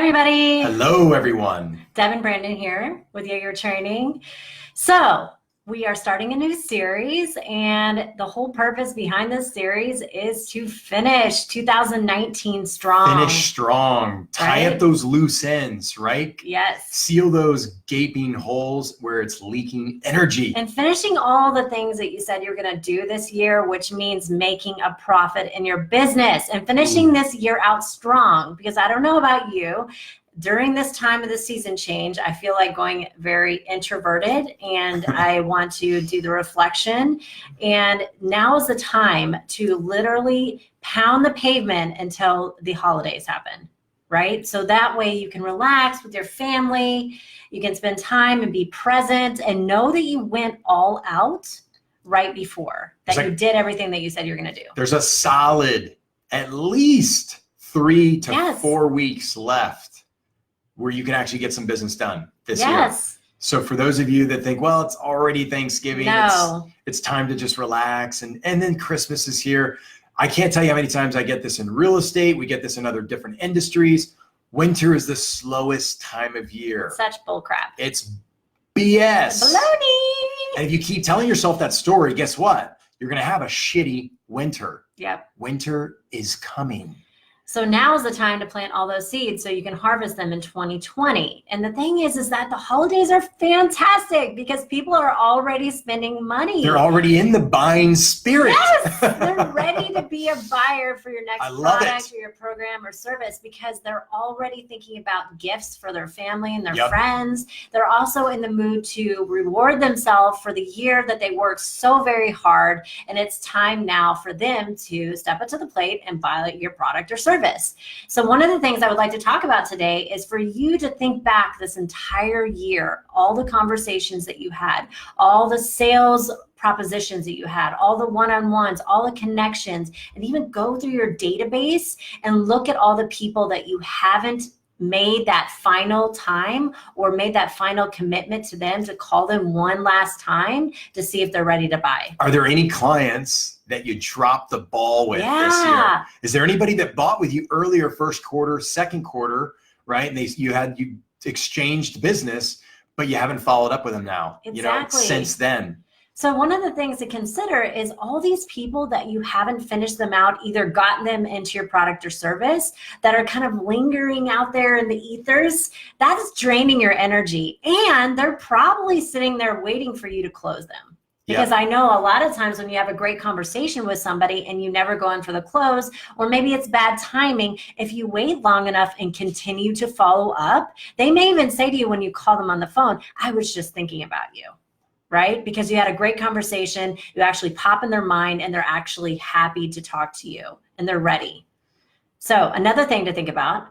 everybody. Hello, everyone. Deb and Brandon here with Jaeger Training. So we are starting a new series, and the whole purpose behind this series is to finish 2019 strong. Finish strong. Tie up those loose ends, right? Yes. Seal those gaping holes where it's leaking energy. And finishing all the things that you said you're going to do this year, which means making a profit in your business and finishing this year out strong. Because I don't know about you, during this time of the season change, I feel like going very introverted, and I want to do the reflection. And now is the time to literally pound the pavement until the holidays happen, right? So that way you can relax with your family, you can spend time and be present and know that you went all out right before, that you did everything that you said you're going to do. There's a solid at least 3 to 4 weeks left where you can actually get some business done this year. So for those of you that think, well, it's already Thanksgiving, it's time to just relax, and then Christmas is here. I can't tell you how many times I get this in real estate. We get this in other different industries. Winter is the slowest time of year. Such bull crap. It's BS. Baloney. And if you keep telling yourself that story, guess what? You're going to have a shitty winter. Yep. Winter is coming. So now is the time to plant all those seeds so you can harvest them in 2020. And the thing is that the holidays are fantastic because people are already spending money. They're already in the buying spirit. Yes, they're ready to be a buyer for your next product or your program or service because they're already thinking about gifts for their family and their friends. They're also in the mood to reward themselves for the year that they worked so very hard. And it's time now for them to step up to the plate and buy your product or service. So one of the things I would like to talk about today is for you to think back this entire year, all the conversations that you had, all the sales propositions that you had, all the one-on-ones, all the connections, and even go through your database and look at all the people that you haven't made that final time or made that final commitment to them, to call them one last time to see if they're ready to buy. Are there any clients that you dropped the ball with this year? Is there anybody that bought with you earlier, first quarter, second quarter, right? And you exchanged business, but you haven't followed up with them now, since then. So one of the things to consider is all these people that you haven't finished them out, either gotten them into your product or service, that are kind of lingering out there in the ethers. That is draining your energy, and they're probably sitting there waiting for you to close them. Because I know a lot of times when you have a great conversation with somebody and you never go in for the close, or maybe it's bad timing, if you wait long enough and continue to follow up, they may even say to you when you call them on the phone, I was just thinking about you, right? Because you had a great conversation, you actually pop in their mind and they're actually happy to talk to you and they're ready. So another thing to think about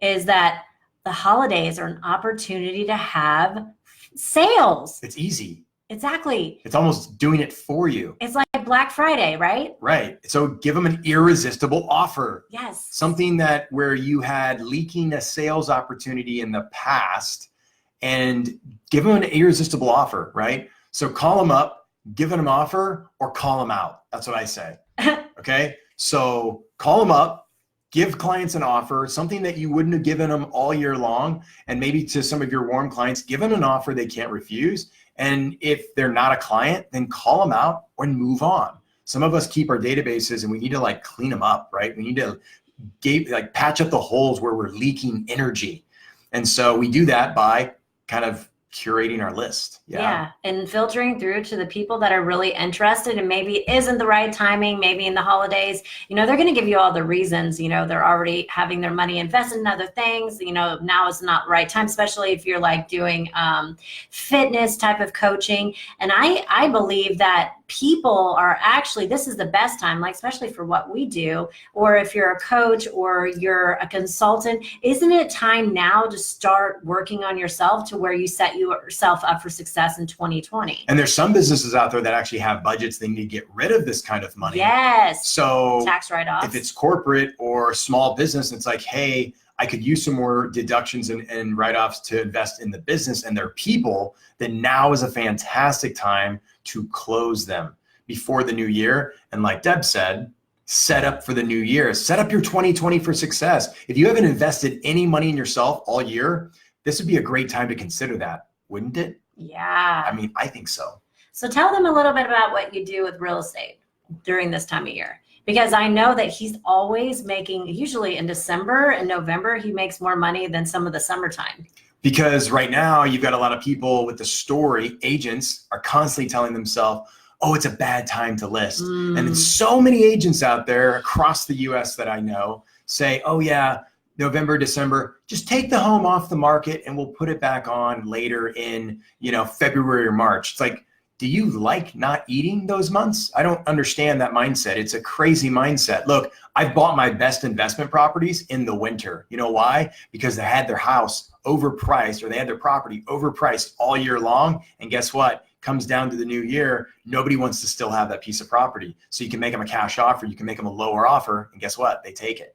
is that the holidays are an opportunity to have sales. It's easy. Exactly. It's almost doing it for you. It's like Black Friday, right? Right. So give them an irresistible offer. Yes. Something that where you had leaking a sales opportunity in the past, and give them an irresistible offer, right? So call them up, give them an offer, or call them out. That's what I say. Okay. So call them up, give clients an offer, something that you wouldn't have given them all year long. And maybe to some of your warm clients, give them an offer they can't refuse. And if they're not a client, then call them out and move on. Some of us keep our databases and we need to clean them up, right? We need to patch up the holes where we're leaking energy. And so we do that by kind of curating our list. Yeah. And filtering through to the people that are really interested, and maybe it isn't the right timing, maybe in the holidays, they're going to give you all the reasons, they're already having their money invested in other things, now is not the right time, especially if you're doing fitness type of coaching. And I believe that people are actually, this is the best time, especially for what we do, or if you're a coach or you're a consultant, isn't it time now to start working on yourself to where you set yourself up for success in 2020? And there's some businesses out there that actually have budgets. They need to get rid of this kind of money. Yes. So tax write-offs. If it's corporate or small business, it's hey, I could use some more deductions and write-offs to invest in the business and their people, then now is a fantastic time to close them before the new year. And like Deb said, set up for the new year. Set up your 2020 for success. If you haven't invested any money in yourself all year, this would be a great time to consider that, wouldn't it? Yeah. I mean, I think so. So tell them a little bit about what you do with real estate during this time of year, because I know that he's always making, usually in December and November, he makes more money than some of the summertime. Because right now you've got a lot of people with the story, agents are constantly telling themselves, oh, it's a bad time to list. And then so many agents out there across the US that I know say, oh yeah, November, December, just take the home off the market and we'll put it back on later in, February or March. It's like, do you like not eating those months? I don't understand that mindset. It's a crazy mindset. Look, I've bought my best investment properties in the winter. You know why? Because they had their house overpriced, or they had their property overpriced all year long. And guess what? Comes down to the new year, nobody wants to still have that piece of property. So you can make them a cash offer, you can make them a lower offer, and guess what? They take it.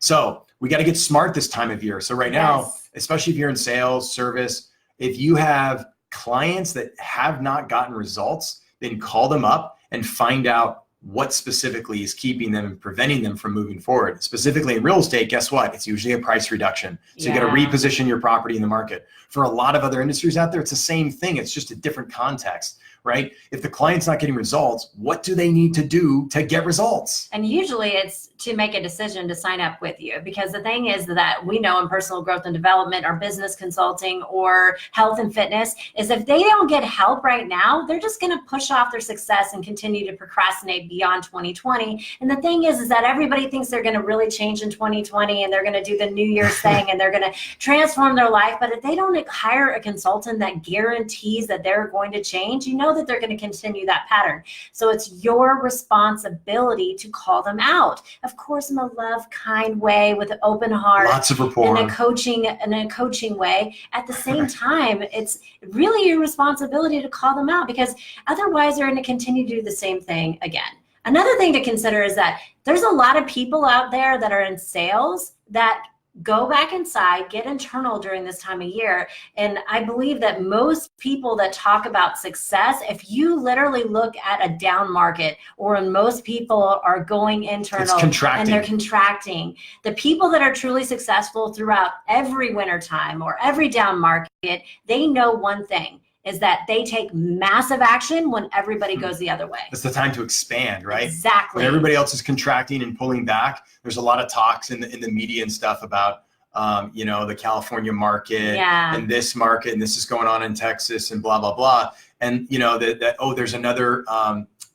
So we got to get smart this time of year. So right now, especially if you're in sales, service, if you have clients that have not gotten results, then call them up and find out what specifically is keeping them and preventing them from moving forward. Specifically in real estate, guess what? It's usually a price reduction. So you got to reposition your property in the market. For a lot of other industries out there, it's the same thing. It's just a different context, right? If the client's not getting results, what do they need to do to get results? And usually it's to make a decision to sign up with you, because the thing is that we know in personal growth and development or business consulting or health and fitness is if they don't get help right now, they're just going to push off their success and continue to procrastinate beyond 2020. And the thing is that everybody thinks they're going to really change in 2020 and they're going to do the New Year's thing and they're going to transform their life. But if they don't hire a consultant that guarantees that they're going to change, you know that they're going to continue that pattern. So it's your responsibility to call them out. Of course, in a love, kind way, with an open heart, lots of rapport, in a coaching way. At the same time, it's really your responsibility to call them out, because otherwise they're going to continue to do the same thing again. Another thing to consider is that there's a lot of people out there that are in sales that go back inside, get internal during this time of year. And I believe that most people that talk about success, if you literally look at a down market, or when most people are going internal and they're contracting, the people that are truly successful throughout every winter time or every down market, they know one thing, is that they take massive action when everybody goes the other way. It's the time to expand, right? Exactly. When everybody else is contracting and pulling back, there's a lot of talks in the media and stuff about, the California market and this market, and this is going on in Texas and blah, blah, blah. And, there's another,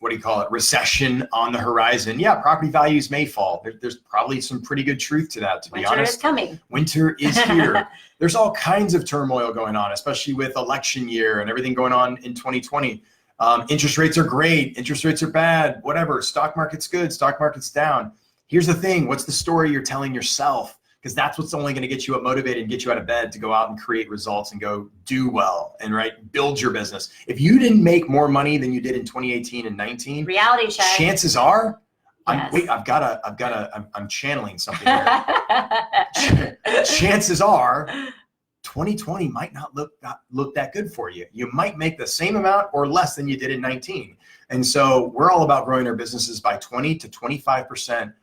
recession on the horizon. Yeah, property values may fall. There's probably some pretty good truth to that, to be honest. Winter is coming. Winter is here. There's all kinds of turmoil going on, especially with election year and everything going on in 2020. Interest rates are great. Interest rates are bad. Whatever. Stock market's good. Stock market's down. Here's the thing. What's the story you're telling yourself? Because that's what's only going to get you motivated and get you out of bed to go out and create results and go do well and build your business. If you didn't make more money than you did in 2018 and 19, reality check. Chances are, Yes. I'm channeling something here. Chances are 2020 might not look that good for you. You might make the same amount or less than you did in 19. And so we're all about growing our businesses by 20 to 25%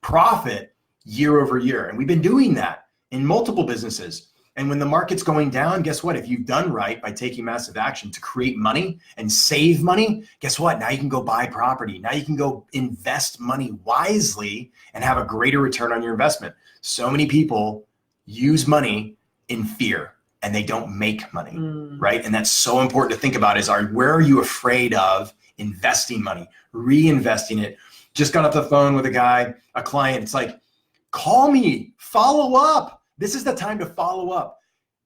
profit year over year. And we've been doing that in multiple businesses. And when the market's going down, guess what? If you've done right by taking massive action to create money and save money, guess what? Now you can go buy property. Now you can go invest money wisely and have a greater return on your investment. So many people use money in fear and they don't make money, right? And that's so important to think about is where are you afraid of investing money, reinvesting it? Just got off the phone with a client. It's like, call me, follow up. This is the time to follow up,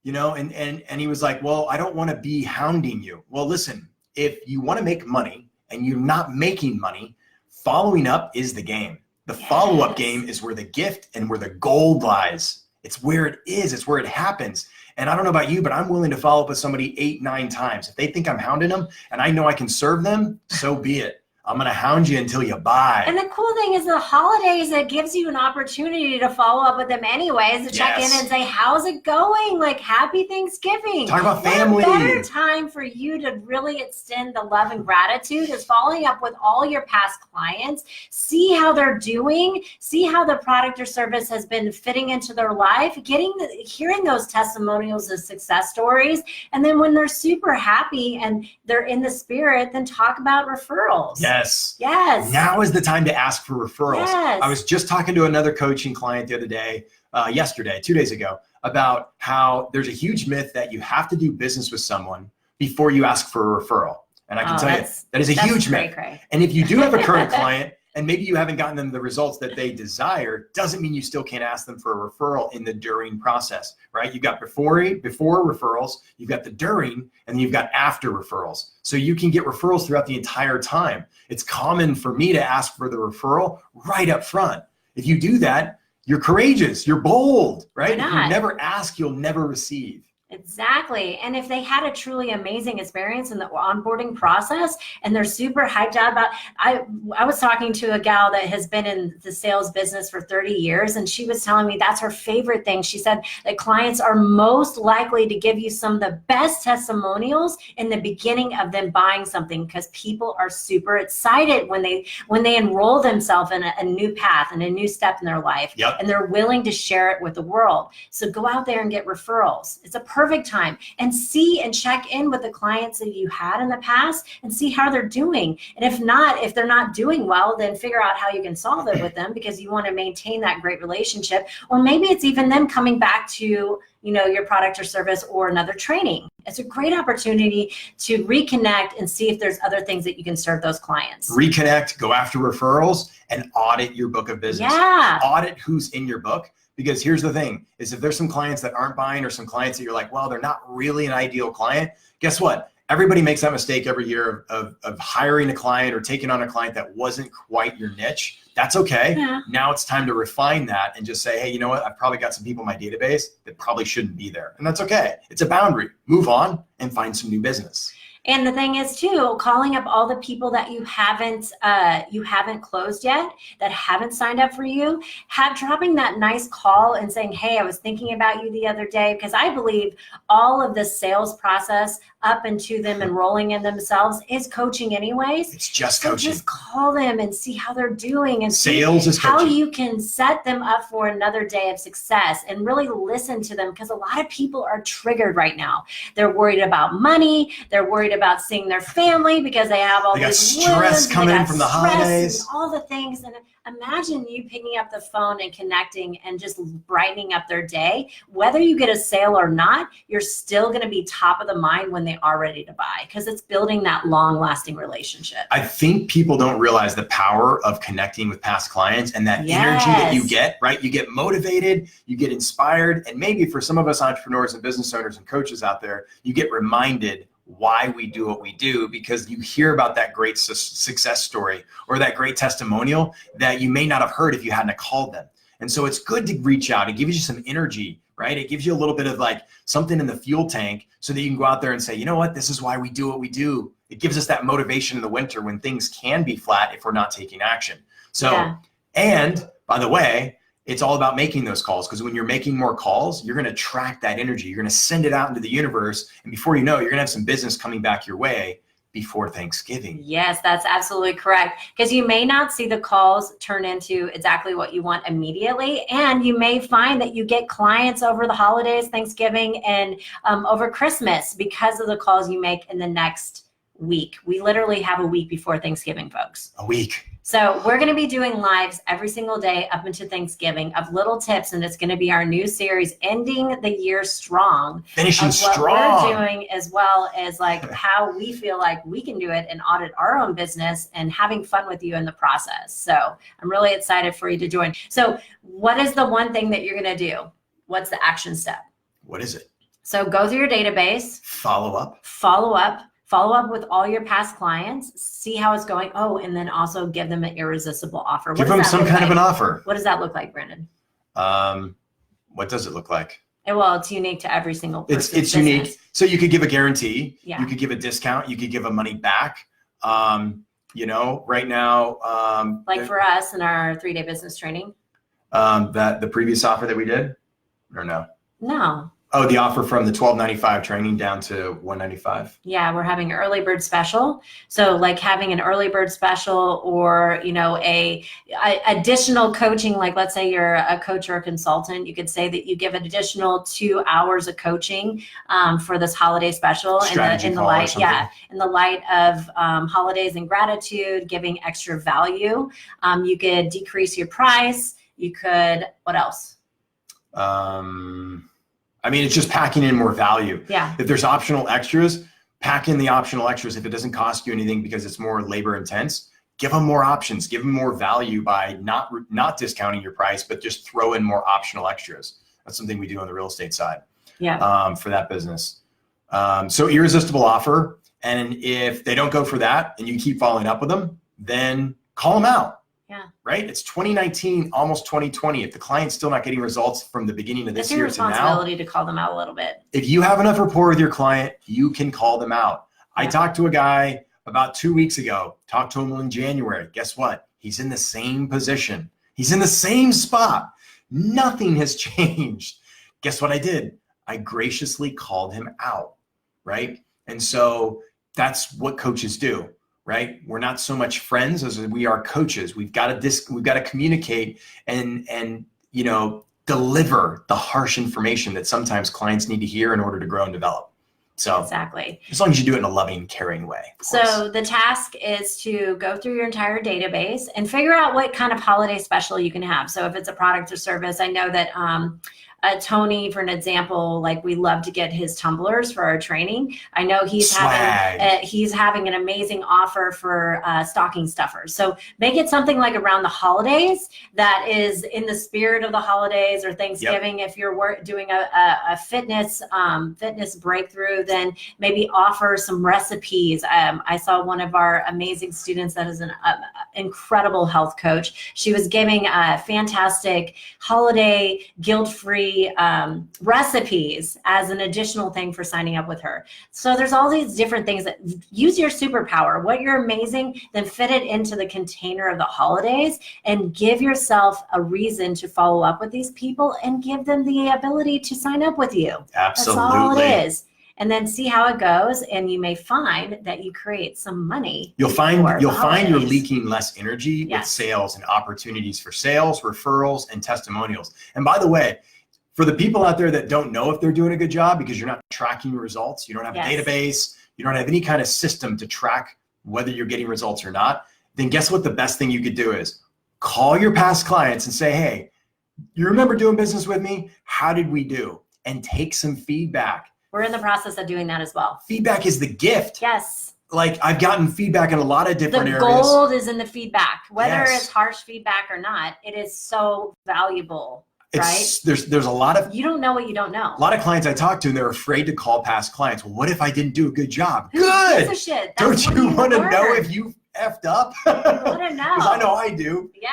and he was like, well, I don't want to be hounding you. Well, listen, if you want to make money and you're not making money, following up is the game. The follow-up game is where the gift and where the gold lies. It's where it is. It's where it happens. And I don't know about you, but I'm willing to follow up with somebody 8, 9 times. If they think I'm hounding them and I know I can serve them, so be it. I'm going to hound you until you buy. And the cool thing is the holidays, it gives you an opportunity to follow up with them anyways, to check in and say, how's it going? Like, happy Thanksgiving. Talk about family. What better time for you to really extend the love and gratitude is following up with all your past clients. See how they're doing. See how the product or service has been fitting into their life. Hearing those testimonials and success stories. And then when they're super happy and they're in the spirit, then talk about referrals. Yes. Yes. Now is the time to ask for referrals. Yes. I was just talking to another coaching client the other day, yesterday, 2 days ago, about how there's a huge myth that you have to do business with someone before you ask for a referral. And I can tell you, that is a huge myth. And if you do have a current client and maybe you haven't gotten them the results that they desire, doesn't mean you still can't ask them for a referral in the during process, right? You've got before referrals, you've got the during, and then you've got after referrals. So you can get referrals throughout the entire time. It's common for me to ask for the referral right up front. If you do that, you're courageous, you're bold, right? If you never ask, you'll never receive. Exactly. And if they had a truly amazing experience in the onboarding process and they're super hyped out about, I was talking to a gal that has been in the sales business for 30 years, and she was telling me that's her favorite thing. She said that clients are most likely to give you some of the best testimonials in the beginning of them buying something, because people are super excited when they enroll themselves in a new path and a new step in their life. Yep. And they're willing to share it with the world. So go out there and get referrals. It's a perfect time, and see and check in with the clients that you had in the past and see how they're doing. And if they're not doing well, then figure out how you can solve it with them, because you want to maintain that great relationship. Or maybe it's even them coming back to, your product or service or another training. It's a great opportunity to reconnect and see if there's other things that you can serve those clients. Reconnect, go after referrals, and audit your book of business. Yeah. Audit who's in your book. Because here's the thing, is if there's some clients that aren't buying, or some clients that you're like, well, they're not really an ideal client, guess what? Everybody makes that mistake every year of hiring a client or taking on a client that wasn't quite your niche. That's okay. Yeah. Now it's time to refine that and just say, hey, you know what? I've probably got some people in my database that probably shouldn't be there. And that's okay. It's a boundary. Move on and find some new business. And the thing is too, calling up all the people that you haven't closed yet, that haven't signed up for you, dropping that nice call and saying, hey, I was thinking about you the other day, because I believe all of the sales process up into them enrolling in themselves is coaching anyways. It's just so coaching. Just call them and see how they're doing, and sales is how coaching. you can set them up for another day of success, and really listen to them, because a lot of people are triggered right now. They're worried about money. They're worried about seeing their family because they have all these stress coming in from the holidays, and all the things. And imagine you picking up the phone and connecting and just brightening up their day. Whether you get a sale or not, you're still going to be top of the mind when they are ready to buy, because it's building that long-lasting relationship. I think people don't realize the power of connecting with past clients and that energy that you get, right? You get motivated, you get inspired, and maybe for some of us entrepreneurs and business owners and coaches out there, you get reminded why we do what we do, because you hear about that great success story or that great testimonial that you may not have heard if you hadn't called them. And so it's good to reach out. It gives you some energy, right? It gives you a little bit of like something in the fuel tank so that you can go out there and say, you know what, this is why we do what we do. It gives us that motivation in the winter when things can be flat if we're not taking action. So, and by the way, it's all about making those calls, because when you're making more calls, you're going to track that energy. You're going to send it out into the universe. And before you know it, you're going to have some business coming back your way before Thanksgiving. Yes, that's absolutely correct. Because you may not see the calls turn into exactly what you want immediately. And you may find that you get clients over the holidays, Thanksgiving, and over Christmas because of the calls you make in the next week. We literally have a week before Thanksgiving, folks. A week. So we're going to be doing lives every single day up into Thanksgiving of little tips, and it's going to be our new series, Ending the Year Strong. Finishing strong. What we're doing, as well as like how we feel like we can do it and audit our own business, and having fun with you in the process. So I'm really excited for you to join. So what is the one thing that you're going to do? What's the action step? What is it? So go through your database. Follow up with all your past clients, see how it's going. Oh, and then also give them an irresistible offer. Give them some kind of an offer. What does that look like, Brandon? What does it look like? Well, it's unique to every single person. It's unique. So you could give a guarantee. Yeah. You could give a discount. You could give a money back. right now. Like for us in our 3-day business training. That the previous offer that we did, or no? No. Oh, the offer from the $1,295 training down to $195. Yeah, we're having an early bird special. So like having an early bird special, or a additional coaching, like let's say you're a coach or a consultant, you could say that you give an additional 2 hours of coaching for this holiday special in the light of holidays and gratitude, giving extra value. You could decrease your price. You could, what else? It's just packing in more value. Yeah. If there's optional extras, pack in the optional extras. If it doesn't cost you anything because it's more labor intense, give them more options, give them more value by not discounting your price, but just throw in more optional extras. That's something we do on the real estate side. Yeah. For that business. So irresistible offer. And if they don't go for that and you keep following up with them, then call them out. Yeah. Right? It's 2019, almost 2020. If the client's still not getting results from the beginning of this year to now, it's your responsibility to call them out a little bit. If you have enough rapport with your client, you can call them out. Yeah. I talked to a guy about 2 weeks ago, talked to him in January. Guess what? He's in the same position. He's in the same spot. Nothing has changed. Guess what I did? I graciously called him out, right? And so that's what coaches do. Right? We're not so much friends as we are coaches. We've got to communicate and deliver the harsh information that sometimes clients need to hear in order to grow and develop. So exactly. As long as you do it in a loving, caring way. So the task is to go through your entire database and figure out what kind of holiday special you can have. So if it's a product or service, I know that Tony, for an example, like we love to get his tumblers for our training. I know he's having an amazing offer for stocking stuffers. So make it something like around the holidays that is in the spirit of the holidays or Thanksgiving. Yep. If you're doing a fitness breakthrough, then maybe offer some recipes. I saw one of our amazing students that is an incredible health coach. She was giving a fantastic holiday guilt-free recipes as an additional thing for signing up with her. So there's all these different things that use your superpower, what you're amazing, then fit it into the container of the holidays and give yourself a reason to follow up with these people and give them the ability to sign up with you. Absolutely. That's all it is. And then see how it goes, and you may find that you create some money. You'll find you're leaking less energy with sales and opportunities for sales, referrals, and testimonials. And by the way, for the people out there that don't know if they're doing a good job because you're not tracking results, you don't have a database, you don't have any kind of system to track whether you're getting results or not, then guess what the best thing you could do is? Call your past clients and say, hey, you remember doing business with me? How did we do? And take some feedback. We're in the process of doing that as well. Feedback is the gift. Yes. Like I've gotten feedback in a lot of different areas. The gold is in the feedback. Whether it's harsh feedback or not, it is so valuable. Right? There's a lot of, you don't know what you don't know. A lot of clients I talk to, and they're afraid to call past clients. Well, what if I didn't do a good job? Who gives a shit? Don't you want to know if you effed up? I want to know. Because I know I do. Yeah.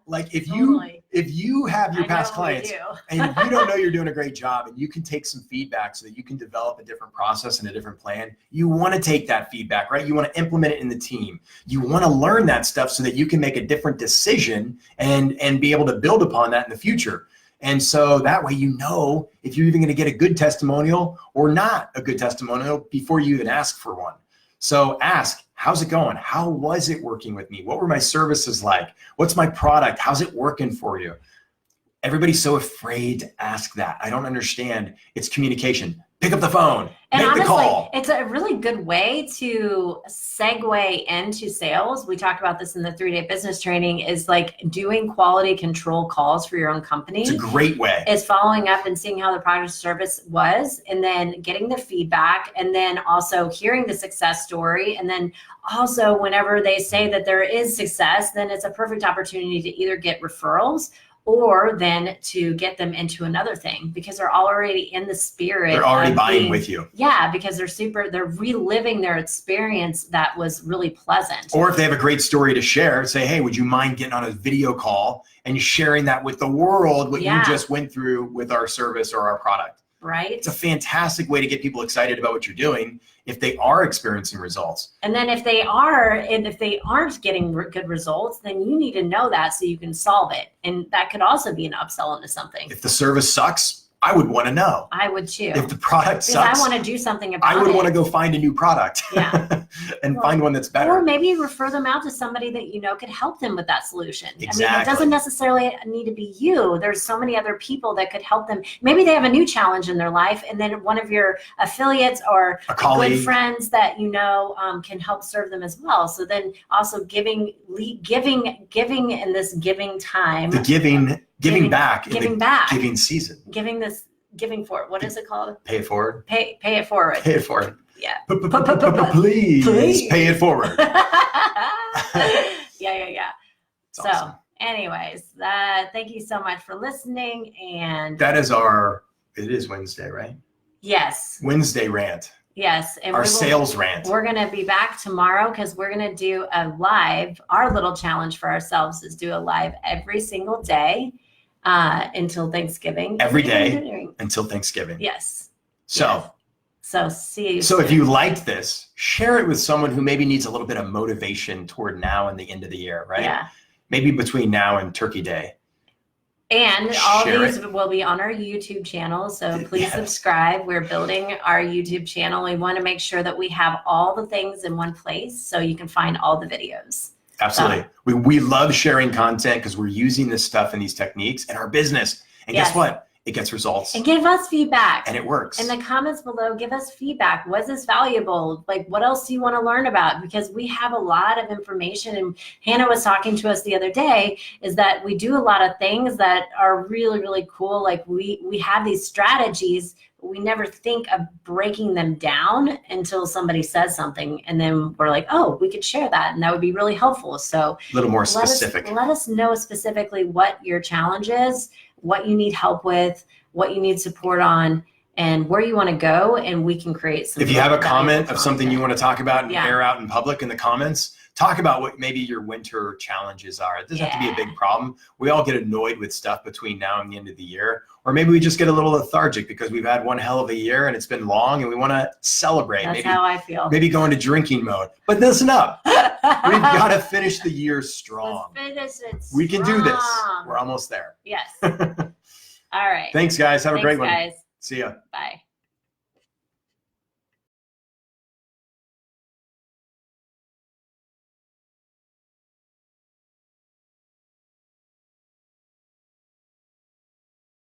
Like if you have your past clients and you don't know you're doing a great job and you can take some feedback so that you can develop a different process and a different plan, you want to take that feedback, right? You want to implement it in the team. You want to learn that stuff so that you can make a different decision and be able to build upon that in the future. And so that way, you know, if you're even going to get a good testimonial or not a good testimonial before you even ask for one. So ask, how's it going? How was it working with me? What were my services like? What's my product? How's it working for you? Everybody's so afraid to ask that. I don't understand. It's communication. Pick up the phone, and make honestly, the call. It's a really good way to segue into sales. We talked about this in the 3-day business training, is like doing quality control calls for your own company. It's a great way. Is following up and seeing how the product or service was, and then getting the feedback, and then also hearing the success story. And then also whenever they say that there is success, then it's a perfect opportunity to either get referrals or then to get them into another thing because they're already in the spirit. They're already buying with you. Yeah, because they're reliving their experience that was really pleasant. Or if they have a great story to share, say, hey, would you mind getting on a video call and sharing that with the world, what you just went through with our service or our product? right? It's a fantastic way to get people excited about what you're doing if they are experiencing results. And then if they aren't getting good results, then you need to know that so you can solve it. And that could also be an upsell into something. If the service sucks, I would want to know. I would too. If the product sucks, I want to do something about it. I would want to go find a new product. Yeah. And find one that's better. Or maybe refer them out to somebody that you know could help them with that solution. Exactly. I mean, it doesn't necessarily need to be you. There's so many other people that could help them. Maybe they have a new challenge in their life, and then one of your affiliates or a colleague, good friends that you know can help serve them as well. So then also giving in this giving time. The giving back giving season. Giving forward. What is it called? Pay it forward. Pay it forward. Pay it forward. Yeah. Please pay it forward. Yeah. It's awesome. Anyways, thank you so much for listening. And that is it is Wednesday, right? Yes. Wednesday rant. Yes. And our sales rant. We're going to be back tomorrow because we're going to do a live. Our little challenge for ourselves is do a live every single day until Thanksgiving. Every day until Thanksgiving. Yes. So see you. So if you liked this, share it with someone who maybe needs a little bit of motivation toward now and the end of the year, right? Yeah. Maybe between now and Turkey Day. And all these will be on our YouTube channel. So please subscribe. We're building our YouTube channel. We want to make sure that we have all the things in one place so you can find all the videos. Absolutely. So, we love sharing content because we're using this stuff and these techniques in our business. And guess what? It gets results. And give us feedback. And it works. In the comments below, give us feedback. Was this valuable? Like, what else do you want to learn about? Because we have a lot of information. And Hannah was talking to us the other day, is that we do a lot of things that are really, really cool. Like we have these strategies, but we never think of breaking them down until somebody says something. And then we're like, oh, we could share that. And that would be really helpful. So a little more specific. Let us know specifically what your challenge is, what you need help with, what you need support on, and where you want to go, and we can create some. If you have a comment of something you want to talk about and air out in public in the comments, talk about what maybe your winter challenges are. It doesn't have to be a big problem. We all get annoyed with stuff between now and the end of the year, or maybe we just get a little lethargic because we've had one hell of a year and it's been long and we want to celebrate. That's how I feel. Maybe go into drinking mode. But listen up. We've got to finish the year strong. Let's finish it strong. We can do this. We're almost there. Yes. All right. Thanks, guys. Have a great one. Guys. See ya. Bye.